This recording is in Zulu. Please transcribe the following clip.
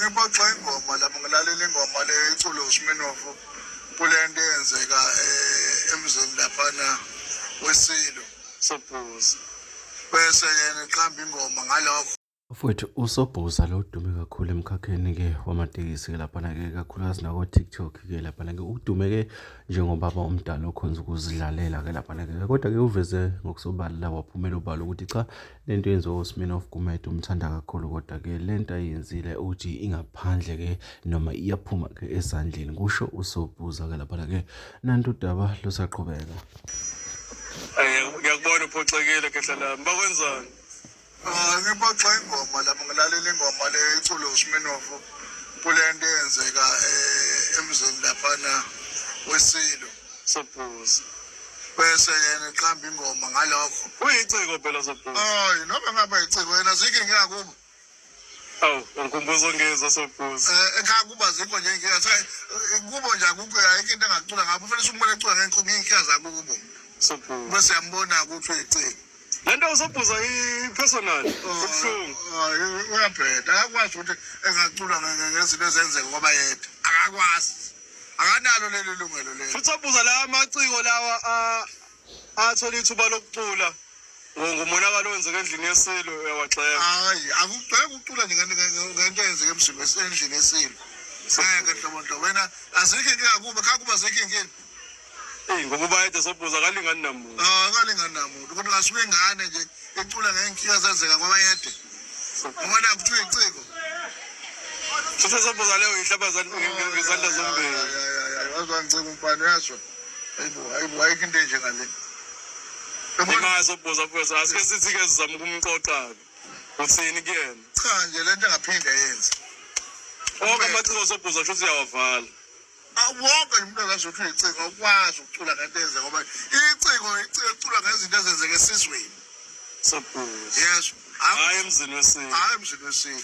ngibaxa ingoma lapho ngilalela ingoma le iculo uSminoff kulento eyenzeka emzini laphana weSilo Sobhuza. bese yena iqamba ingoma ngalokho. Mfowethu uSobhuza lo udume kakhulu emkhakheni-ke wamatekisi-ke laphana-ke kakhulukazi nako-TikTok-ke laphana-ke udume-ke njengobaba omdala okhonza ukuzidlalela-ke laphana-ke kodwa-ke uveze ngokusobala waphumela ubala ukuthi cha lento yenziwa uSminoff Gumede umthanda kakhulu kodwa-ke lento ayenzile uthi ingaphandle-ke noma iyaphuma-ke esandleni kusho uSobhuza-ke laphana-ke nanto udaba lusaqhubeka. Ngiyakubona uphoxekile kehla lami. Bakwenzani? Ngibaxa ingoma lapho ngilalela ingoma le iculo uSminoff kulento eyenzeka emzini laphana weSilo Sobhuza. bese yena iqamba ingoma ngalokho. Uyiciko phela Sobhuza. Hayi noma ngaba iciko wena zikho inkinga kubo. Awu, ngikhumbuza ngeza Sobhuza. Ekhaya kuba zikho nje inkinga kubo nje akukho ayikho into engacula ngapho fanele umbone ecula ngey'nkinga zakubo. Sobhuza. Bese yambona ukuthi uyiciko. Lento uSobhuza i-personal. Kubuhlungu. Hayi uyabheda akakwazi ukuthi engacula ngezinto ezenzeka ngoba yedwa akakwazi akanalo lelo lungelo lelo. Futhi Sobhuza la amaciko lawa athola ithuba lokucula ngomonakalo owenzeka endlini yeSilo uyawagxeka. Hayi akugxeka ukucula nje ngento eyenzeka endlini yeSilo. Ngeke hlobo wena azikho inkinga kubo ekhaya kuba azikho inkinga. Ngoba bayede Sobhuza akalingani namuntu. Akalingani namuntu kodwa ngasuke ingane nje ecula ngey'nkinga zenzeka ngoba yedwa ngoba nakho kuthiwa iciko. Futhi Sobhuza leyo yihlaba ngezandla zombili. Wazwangicika umpani uyazwa hayibo ayikho into enje ngale. Imali Sobhuza futhi asike sithi-ke sizama ukumxoxa-ke. Uthini kuyena? Cha nje lento engaphinde yenze. Wonke amaciko Sobhuza kusho ukuthi uyawavala. Wonke umuntu akazothi uyiciko ukwazi ukucula ngento eyenzeka ngoba iciko icula ngezinto ezenzeka esizweni. Sobhuza. Yes. Hayi emzini weSilo. Hayi emzini weSilo.